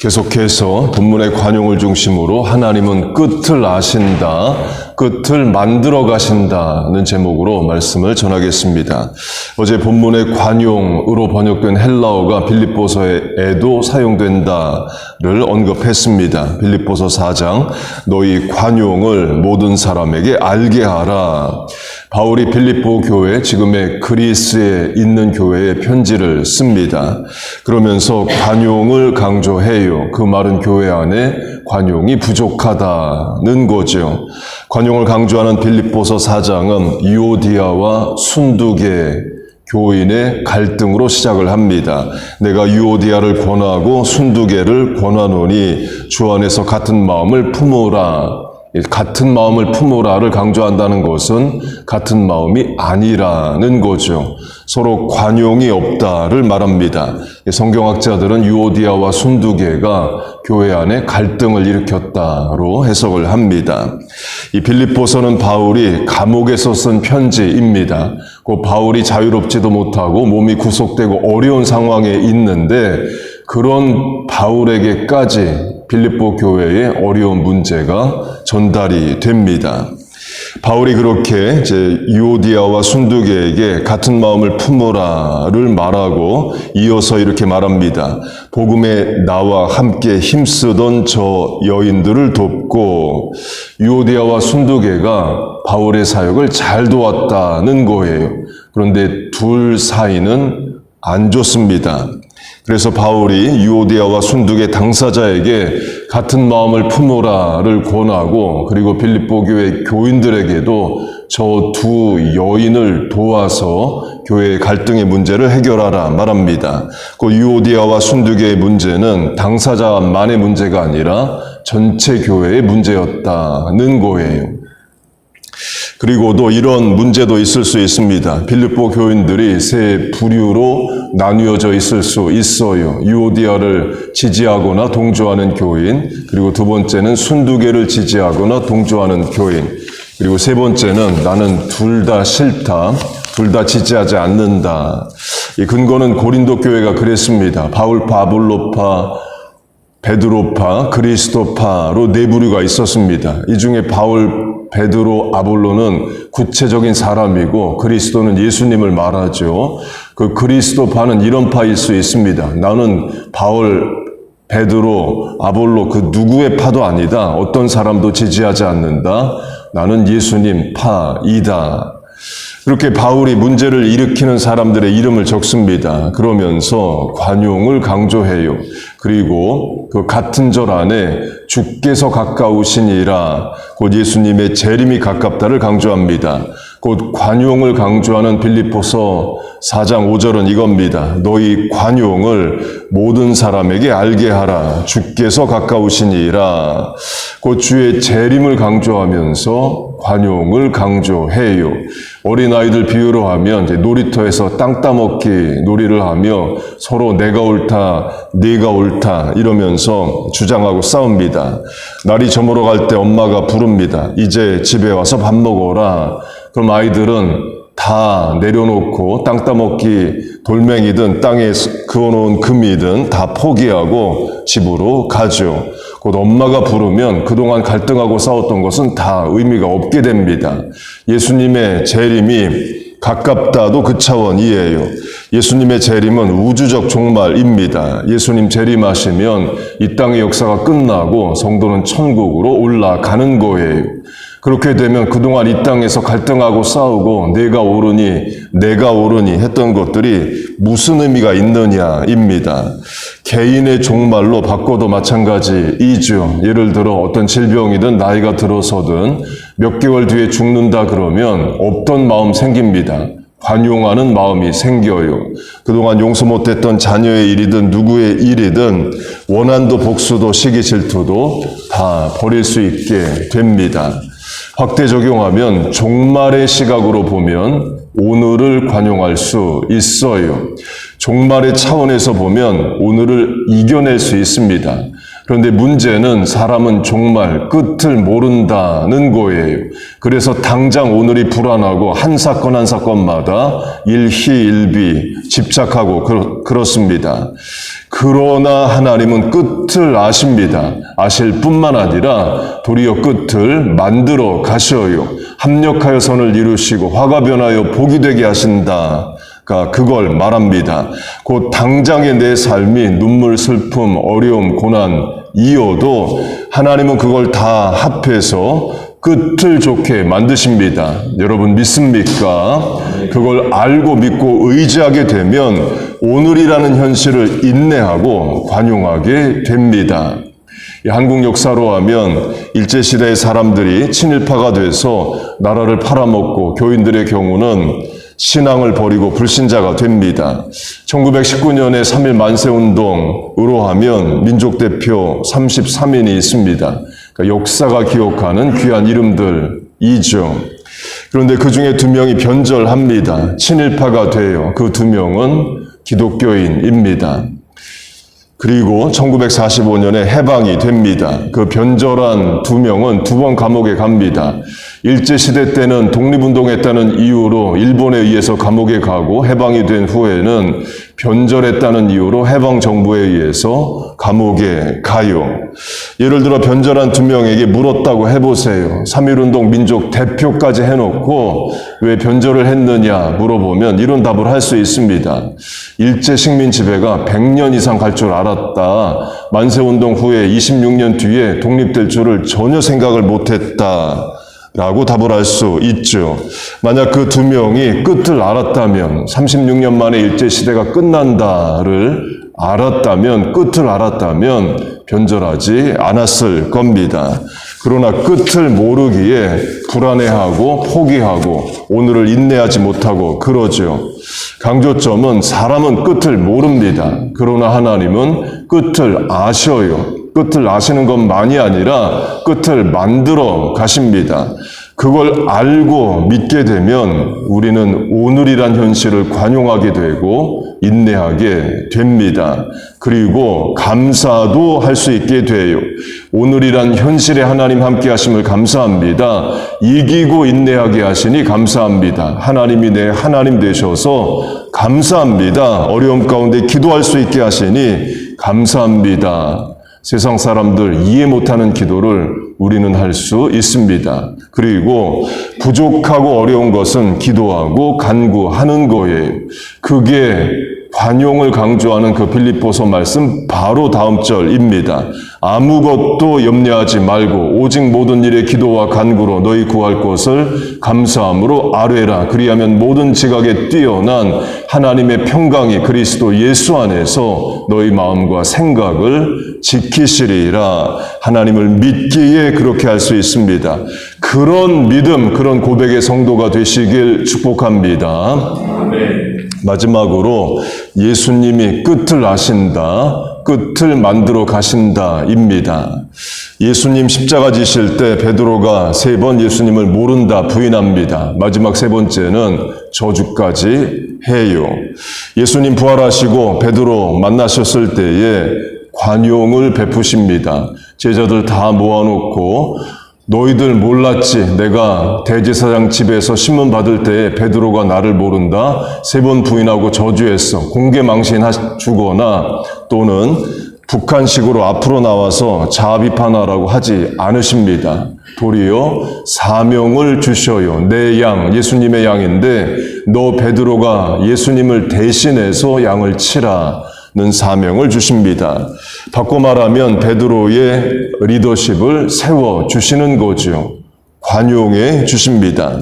계속해서 본문의 관용을 중심으로 하나님은 끝을 아신다, 끝을 만들어 가신다는 제목으로 말씀을 전하겠습니다. 어제 본문의 관용으로 번역된 헬라어가 빌립보서에도 사용된다를 언급했습니다. 빌립보서 4장, 너희 관용을 모든 사람에게 알게 하라. 바울이 빌립보 교회, 지금의 그리스에 있는 교회에 편지를 씁니다. 그러면서 관용을 강조해요. 그 말은 교회 안에 관용이 부족하다는 거죠. 관용을 강조하는 빌립보서 4장은 유오디아와 순두계 교인의 갈등으로 시작을 합니다. 내가 유오디아를 권하고 순두계를 권하노니 주 안에서 같은 마음을 품으라. 같은 마음을 품으라를 강조한다는 것은 같은 마음이 아니라는 거죠. 서로 관용이 없다를 말합니다. 성경학자들은 유오디아와 순두계가 교회 안에 갈등을 일으켰다로 해석을 합니다. 이 빌립보서는 바울이 감옥에서 쓴 편지입니다. 그 바울이 자유롭지도 못하고 몸이 구속되고 어려운 상황에 있는데 그런 바울에게까지 빌립보 교회의 어려운 문제가 전달이 됩니다. 바울이 그렇게 이제 유오디아와 순두계에게 같은 마음을 품으라를 말하고 이어서 이렇게 말합니다. 복음에 나와 함께 힘쓰던 저 여인들을 돕고, 유오디아와 순두계가 바울의 사역을 잘 도왔다는 거예요. 그런데 둘 사이는 안 좋습니다. 그래서 바울이 유오디아와 순두계 당사자에게 같은 마음을 품으라를 권하고, 그리고 빌립보 교회 교인들에게도 저 두 여인을 도와서 교회의 갈등의 문제를 해결하라 말합니다. 그 유오디아와 순두계의 문제는 당사자만의 문제가 아니라 전체 교회의 문제였다는 거예요. 그리고도 이런 문제도 있을 수 있습니다. 빌립보 교인들이 세 부류로 나뉘어져 있을 수 있어요. 유오디아를 지지하거나 동조하는 교인, 그리고 두 번째는 순두계를 지지하거나 동조하는 교인, 그리고 세 번째는 나는 둘 다 싫다, 둘 다 지지하지 않는다. 이 근거는 고린도 교회가 그랬습니다. 바울파, 아볼로파, 베드로파, 그리스도파로 네 부류가 있었습니다. 이 중에 바울, 베드로, 아볼로는 구체적인 사람이고 그리스도는 예수님을 말하죠. 그 그리스도파는 이런 파일 수 있습니다. 나는 바울, 베드로, 아볼로 그 누구의 파도 아니다. 어떤 사람도 지지하지 않는다. 나는 예수님 파이다. 이렇게 바울이 문제를 일으키는 사람들의 이름을 적습니다. 그러면서 관용을 강조해요. 그리고 그 같은 절 안에 주께서 가까우시니라, 곧 예수님의 재림이 가깝다를 강조합니다. 곧 관용을 강조하는 빌립보서 4장 5절은 이겁니다. 너희 관용을 모든 사람에게 알게 하라. 주께서 가까우시니라. 곧 주의 재림을 강조하면서 관용을 강조해요. 어린아이들 비유로 하면 이제 놀이터에서 땅 따먹기 놀이를 하며 서로 내가 옳다, 네가 옳다 이러면서 주장하고 싸웁니다. 날이 저물어 갈 때 엄마가 부릅니다. 이제 집에 와서 밥 먹어라. 그럼 아이들은 다 내려놓고 땅 따먹기 돌멩이든 땅에 그어놓은 금이든 다 포기하고 집으로 가죠. 곧 엄마가 부르면 그동안 갈등하고 싸웠던 것은 다 의미가 없게 됩니다. 예수님의 재림이 가깝다도 그 차원이에요. 예수님의 재림은 우주적 종말입니다. 예수님 재림하시면 이 땅의 역사가 끝나고 성도는 천국으로 올라가는 거예요. 그렇게 되면 그동안 이 땅에서 갈등하고 싸우고 내가 옳으니 했던 것들이 무슨 의미가 있느냐입니다. 개인의 종말로 바꿔도 마찬가지이죠. 예를 들어 어떤 질병이든 나이가 들어서든 몇 개월 뒤에 죽는다 그러면 없던 마음 생깁니다. 관용하는 마음이 생겨요. 그동안 용서 못했던 자녀의 일이든 누구의 일이든 원한도 복수도 시기 질투도 다 버릴 수 있게 됩니다. 확대 적용하면 종말의 시각으로 보면 오늘을 관용할 수 있어요. 종말의 차원에서 보면 오늘을 이겨낼 수 있습니다. 그런데 문제는 사람은 종말 끝을 모른다는 거예요. 그래서 당장 오늘이 불안하고 한 사건 한 사건마다 일희일비 집착하고 그렇습니다. 그러나 하나님은 끝을 아십니다. 아실 뿐만 아니라 도리어 끝을 만들어 가셔요. 합력하여 선을 이루시고 화가 변하여 복이 되게 하신다. 그걸 말합니다. 곧 당장의 내 삶이 눈물, 슬픔, 어려움, 고난이어도 하나님은 그걸 다 합해서 끝을 좋게 만드십니다. 여러분 믿습니까? 그걸 알고 믿고 의지하게 되면 오늘이라는 현실을 인내하고 관용하게 됩니다. 한국 역사로 하면 일제시대의 사람들이 친일파가 돼서 나라를 팔아먹고 교인들의 경우는 신앙을 버리고 불신자가 됩니다. 1919년에 3.1 만세운동으로 하면 민족대표 33인이 있습니다. 그러니까 역사가 기억하는 귀한 이름들이죠. 그런데 그 중에 2명이 변절합니다. 친일파가 돼요. 그 2명은 기독교인입니다. 그리고 1945년에 해방이 됩니다. 그 변절한 2명은 2번 감옥에 갑니다. 일제시대 때는 독립운동했다는 이유로 일본에 의해서 감옥에 가고 해방이 된 후에는 변절했다는 이유로 해방정부에 의해서 감옥에 가요. 예를 들어 변절한 2명에게 물었다고 해보세요. 3.1운동 민족 대표까지 해놓고 왜 변절을 했느냐 물어보면 이런 답을 할 수 있습니다. 일제 식민 지배가 100년 이상 갈 줄 알았다. 만세운동 후에 26년 뒤에 독립될 줄을 전혀 생각을 못했다. 라고 답을 할 수 있죠. 만약 그 2명이 끝을 알았다면 36년 만에 일제시대가 끝난다를 알았다면 끝을 알았다면 변절하지 않았을 겁니다. 그러나 끝을 모르기에 불안해하고 포기하고 오늘을 인내하지 못하고 그러죠. 강조점은 사람은 끝을 모릅니다. 그러나 하나님은 끝을 아셔요. 끝을 아시는 것만이 아니라 끝을 만들어 가십니다. 그걸 알고 믿게 되면 우리는 오늘이란 현실을 관용하게 되고 인내하게 됩니다. 그리고 감사도 할 수 있게 돼요. 오늘이란 현실에 하나님 함께 하심을 감사합니다. 이기고 인내하게 하시니 감사합니다. 하나님이 내 하나님 되셔서 감사합니다. 어려움 가운데 기도할 수 있게 하시니 감사합니다. 세상 사람들 이해 못하는 기도를 우리는 할 수 있습니다. 그리고 부족하고 어려운 것은 기도하고 간구하는 거예요. 그게 관용을 강조하는 그 빌립보서 말씀 바로 다음 절입니다. 아무것도 염려하지 말고 오직 모든 일에 기도와 간구로 너희 구할 것을 감사함으로 아뢰라. 그리하면 모든 지각에 뛰어난 하나님의 평강이 그리스도 예수 안에서 너희 마음과 생각을 지키시리라. 하나님을 믿기에 그렇게 할 수 있습니다. 그런 믿음, 그런 고백의 성도가 되시길 축복합니다. 마지막으로 예수님이 끝을 아신다, 끝을 만들어 가신다입니다. 예수님 십자가 지실 때 베드로가 3번 예수님을 모른다 부인합니다. 마지막 3번째는 저주까지 해요. 예수님 부활하시고 베드로 만나셨을 때에 관용을 베푸십니다. 제자들 다 모아놓고 너희들 몰랐지? 내가 대제사장 집에서 신문 받을 때에 베드로가 나를 모른다? 3번 부인하고 저주했어. 공개 망신주거나 또는 북한식으로 앞으로 나와서 자아 비판하라고 하지 않으십니다. 도리어 사명을 주셔요. 내 양, 예수님의 양인데 너 베드로가 예수님을 대신해서 양을 치라. 는 사명을 주십니다. 바꿔 말하면 베드로의 리더십을 세워주시는 거죠. 관용해 주십니다.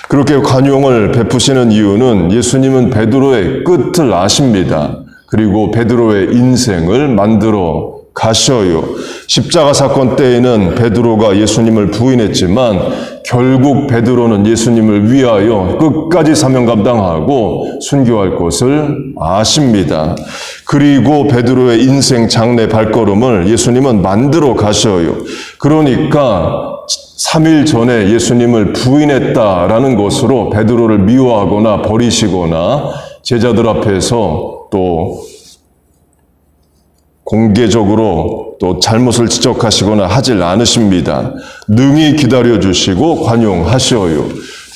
그렇게 관용을 베푸시는 이유는 예수님은 베드로의 끝을 아십니다. 그리고 베드로의 인생을 만들어 가셔요. 십자가 사건 때에는 베드로가 예수님을 부인했지만 결국 베드로는 예수님을 위하여 끝까지 사명 감당하고 순교할 것을 아십니다. 그리고 베드로의 인생 장래 발걸음을 예수님은 만들어 가셔요. 그러니까 3일 전에 예수님을 부인했다라는 것으로 베드로를 미워하거나 버리시거나 제자들 앞에서 또 공개적으로 또 잘못을 지적하시거나 하질 않으십니다. 능히 기다려주시고 관용하셔요.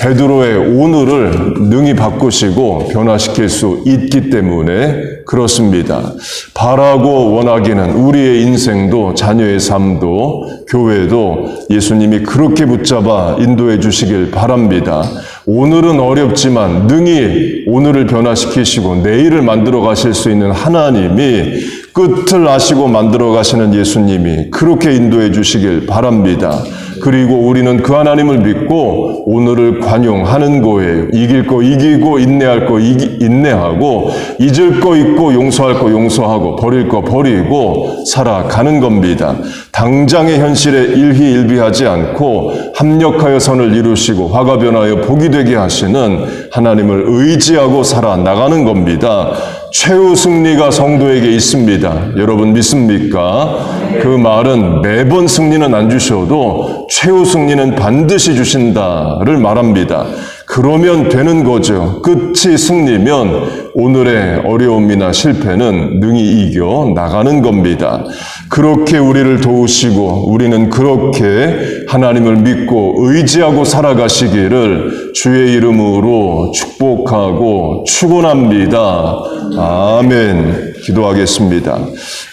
베드로의 오늘을 능히 바꾸시고 변화시킬 수 있기 때문에 그렇습니다. 바라고 원하기는 우리의 인생도 자녀의 삶도 교회도 예수님이 그렇게 붙잡아 인도해 주시길 바랍니다. 오늘은 어렵지만 능히 오늘을 변화시키시고 내일을 만들어 가실 수 있는 하나님이 끝을 아시고 만들어 가시는 예수님이 그렇게 인도해 주시길 바랍니다. 그리고 우리는 그 하나님을 믿고 오늘을 관용하는 거예요. 이길 거 이기고 인내할 거 인내하고 잊을 거 잊고 용서할 거 용서하고 버릴 거 버리고 살아가는 겁니다. 당장의 현실에 일희일비하지 않고 합력하여 선을 이루시고 화가 변하여 복이 되게 하시는 하나님을 의지하고 살아나가는 겁니다. 최후 승리가 성도에게 있습니다. 여러분 믿습니까? 그 말은 매번 승리는 안 주셔도 최후 승리는 반드시 주신다를 말합니다. 그러면 되는 거죠. 끝이 승리면 오늘의 어려움이나 실패는 능히 이겨 나가는 겁니다. 그렇게 우리를 도우시고 우리는 그렇게 하나님을 믿고 의지하고 살아가시기를 주의 이름으로 축복하고 축원합니다. 아멘. 기도하겠습니다.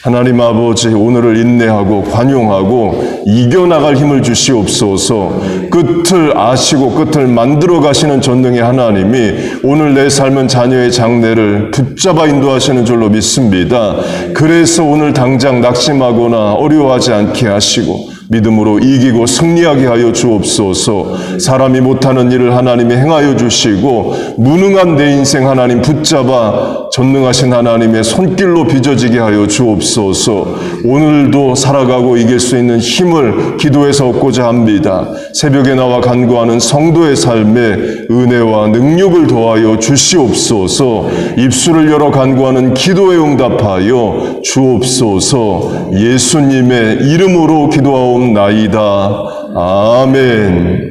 하나님 아버지, 오늘을 인내하고 관용하고 이겨나갈 힘을 주시옵소서. 끝을 아시고 끝을 만들어 가시는 전능의 하나님이 오늘 내 삶은 자녀의 장래를 붙잡아 인도하시는 줄로 믿습니다. 그래서 오늘 당장 낙심하거나 어려워하지 않게 하시고 믿음으로 이기고 승리하게 하여 주옵소서. 사람이 못하는 일을 하나님이 행하여 주시고 무능한 내 인생 하나님 붙잡아 전능하신 하나님의 손길로 빚어지게 하여 주옵소서. 오늘도 살아가고 이길 수 있는 힘을 기도해서 얻고자 합니다. 새벽에 나와 간구하는 성도의 삶에 은혜와 능력을 더하여 주시옵소서. 입술을 열어 간구하는 기도에 응답하여 주옵소서. 예수님의 이름으로 기도하옵나이다. 아멘.